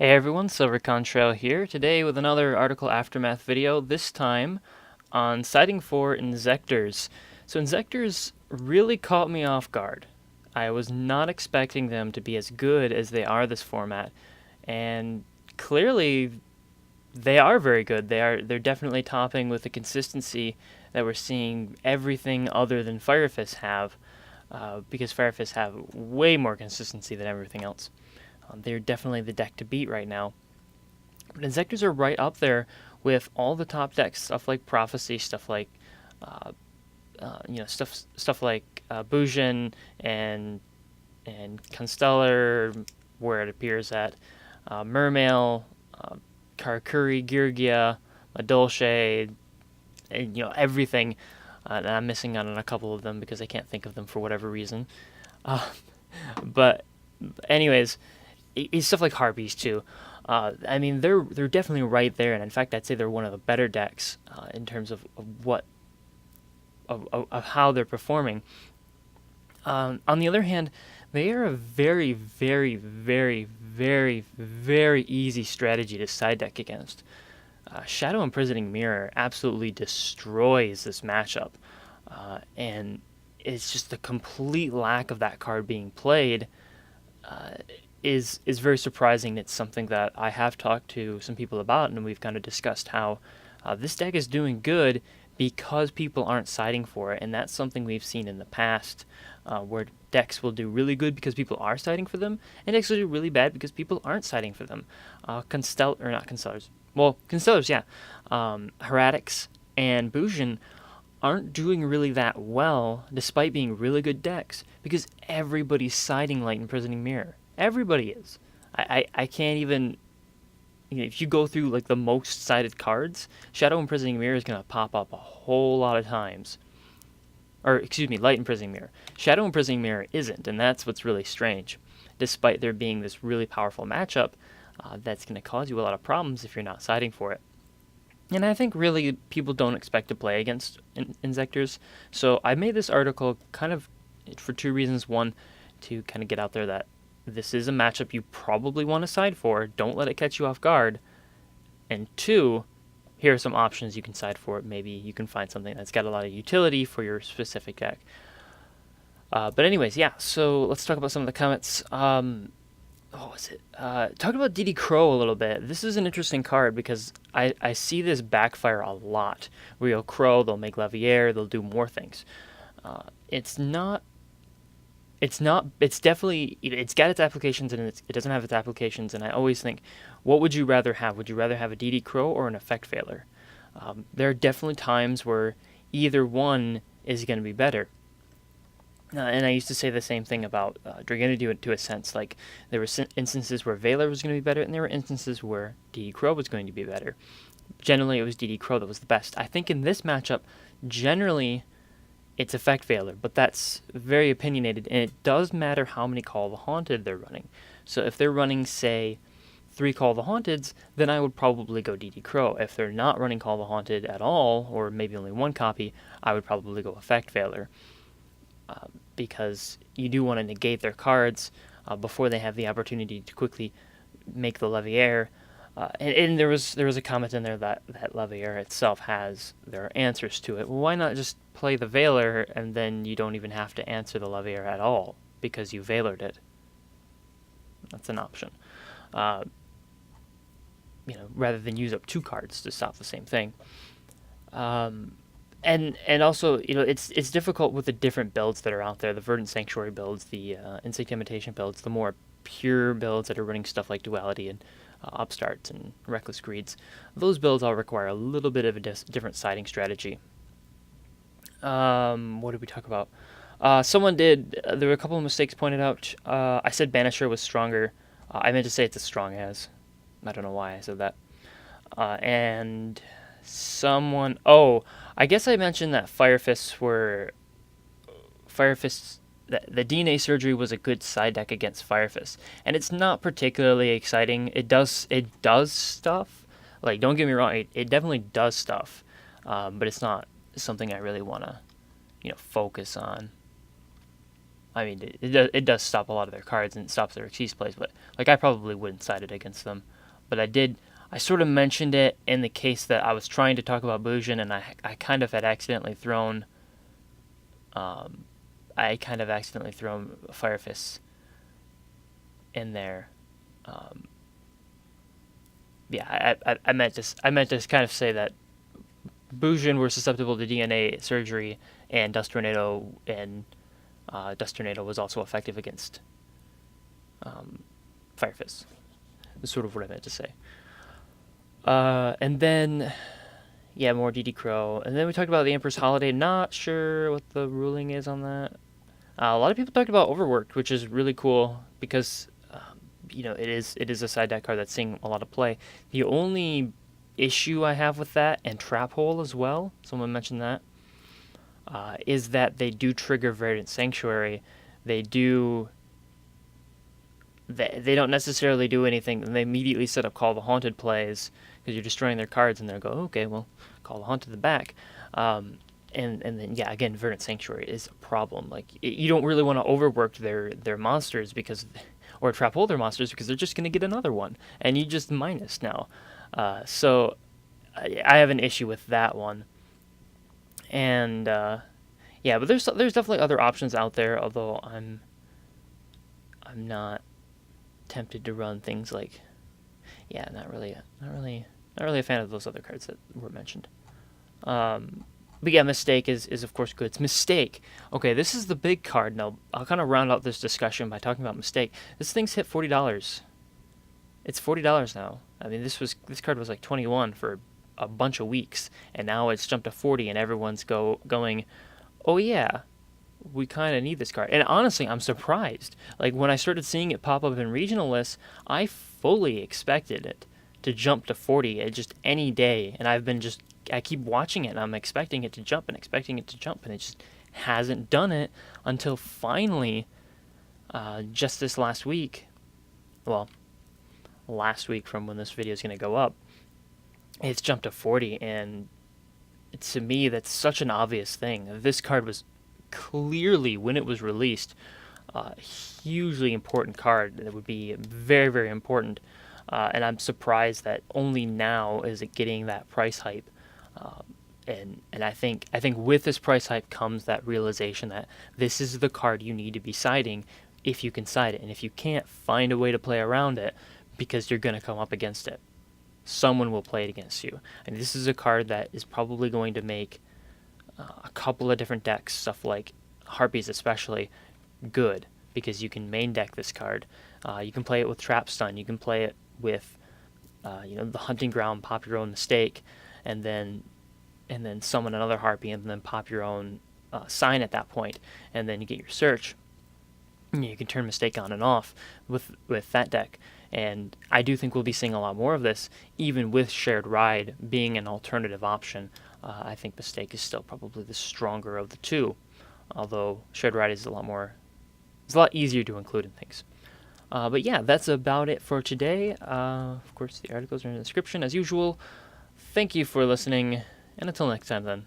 Hey everyone, SilverContrail here, today with another Article Aftermath video, this time on citing for Inzektors. So Inzektors really caught me off guard. I was not expecting them to be as good as they are this format, and clearly they are very good. They're definitely topping with the consistency that we're seeing everything other than Fire Fists have, because Fire Fists have way more consistency than everything else. They're definitely the deck to beat right now. But Inzektors are right up there with all the top decks, stuff like Prophecy, stuff like uh, stuff like Bujin and Constellar, where it appears at Mermail, Karakuri, Girgia, Madolche, and everything. And I'm missing out on a couple of them because I can't think of them for whatever reason. Uh, but anyways, stuff like Harpies too. I mean, they're definitely right there, and in fact, I'd say they're one of the better decks in terms of how they're performing. On the other hand, they are a very, very, very, very, very easy strategy to side deck against. Shadow Imprisoning Mirror absolutely destroys this matchup, and it's just the complete lack of that card being played is very surprising. It's something that I have talked to some people about, and we've kind of discussed how this deck is doing good because people aren't siding for it, and that's something we've seen in the past, where decks will do really good because people are siding for them, and decks will do really bad because people aren't siding for them. Constellars, yeah. Heretics and Bujin aren't doing really that well, despite being really good decks, because everybody's siding Light Imprisoning Mirror. Everybody is. I can't even. If you go through like the most sided cards, Shadow Imprisoning Mirror is gonna pop up a whole lot of times. Or excuse me, Light Imprisoning Mirror. Shadow Imprisoning Mirror isn't, and that's what's really strange. Despite there being this really powerful matchup, that's gonna cause you a lot of problems if you're not siding for it. And I think really people don't expect to play against Inzektors. So I made this article kind of for two reasons. One, to kind of get out there that this is a matchup you probably want to side for. Don't let it catch you off guard. And two, here are some options you can side for. Maybe you can find something that's got a lot of utility for your specific deck. But anyways, yeah, so let's talk about some of the comments. What was it? Talk about DD Crow a little bit. This is an interesting card because I see this backfire a lot. Where you'll Crow, they'll make Levier, they'll do more things. It's not. It's definitely. It's got its applications and it doesn't have its applications. And I always think, what would you rather have? Would you rather have a DD Crow or an Effect Failure? There are definitely times where either one is going to be better. And I used to say the same thing about Dragonity to a sense. Like, there were instances where Valor was going to be better, and there were instances where DD Crow was going to be better. Generally, it was DD Crow that was the best. I think in this matchup, generally, it's Effect Valor, but that's very opinionated, and it does matter how many Call the Haunted they're running. So if they're running, say, 3 Call the Haunteds, then I would probably go DD Crow. If they're not running Call the Haunted at all, or maybe only one copy, I would probably go Effect Valor. Because you do want to negate their cards before they have the opportunity to quickly make the Levier. And there was a comment in there that Levier itself has their answers to it. Well, why not just play the Valor and then you don't even have to answer the Levier at all because you Valored it? That's an option. Rather than use up 2 cards to stop the same thing. And also, it's difficult with the different builds that are out there. The Verdant Sanctuary builds, the Insect Imitation builds, the more pure builds that are running stuff like Duality and Upstarts and Reckless Greeds. Those builds all require a little bit of a different siding strategy. What did we talk about? There were a couple of mistakes pointed out. I said Banisher was stronger. I meant to say it's as strong as. I don't know why I said that. And I guess I mentioned that Fire Fists, the DNA Surgery was a good side deck against Fire Fists, and it's not particularly exciting. It does stuff. Like, don't get me wrong, it definitely does stuff, but it's not something I really want to, focus on. I mean, it does stop a lot of their cards and it stops their Xyz plays, but like I probably wouldn't side it against them. But I sort of mentioned it in the case that I was trying to talk about Bujin, and I kind of had accidentally thrown, Fire Fists in there. Yeah, I meant to kind of say that Bujin were susceptible to DNA surgery, and Dust Tornado was also effective against Fire Fists. That's sort of what I meant to say. And then, yeah, more DD Crow. And then we talked about the Emperor's Holiday. Not sure what the ruling is on that. A lot of people talked about Overworked, which is really cool because, it is a side deck card that's seeing a lot of play. The only issue I have with that, and Trap Hole as well, someone mentioned that, is that they do trigger Verdant Sanctuary. They don't necessarily do anything, and they immediately set up Call the Haunted plays because you're destroying their cards, and they'll go, okay, well, Call the Haunted the back. And then, yeah, again, Verdant Sanctuary is a problem. Like, you don't really want to overwork their monsters or trap hole their monsters because they're just going to get another one, and you just minus now. So I have an issue with that one. And yeah, but there's definitely other options out there, although I'm not tempted to run things like, yeah, not really a fan of those other cards that were mentioned. But yeah, Mistake is of course good. It's Mistake. Okay, this is the big card. Now I'll kind of round out this discussion by talking about Mistake. This thing's hit $40. It's $40 now. I mean, this card was like 21 for a bunch of weeks, and now it's jumped to 40, and everyone's going, oh yeah, we kind of need this card. And honestly, I'm surprised. Like, when I started seeing it pop up in regional lists, I fully expected it to jump to 40 at just any day, and I keep watching it, and I'm expecting it to jump, and it just hasn't done it until finally, just this last week, well, last week from when this video is going to go up, it's jumped to 40, and to me, that's such an obvious thing. This card was clearly, when it was released, a hugely important card that would be very, very important, and I'm surprised that only now is it getting that price hype. And I think with this price hype comes that realization that this is the card you need to be siding if you can side it, and if you can't, find a way to play around it because you're going to come up against it. Someone will play it against you, and this is a card that is probably going to make a couple of different decks, stuff like Harpies especially, good because you can main deck this card. You can play it with Trap Stun. You can play it with the Hunting Ground, pop your own Mistake, and then summon another Harpy, and then pop your own sign at that point, and then you get your search. And you can turn Mistake on and off with that deck, and I do think we'll be seeing a lot more of this, even with Shared Ride being an alternative option. I think Mistake is still probably the stronger of the two, although Shared Ride is a lot easier to include in things. But yeah, that's about it for today. Of course, the articles are in the description as usual. Thank you for listening, and until next time then.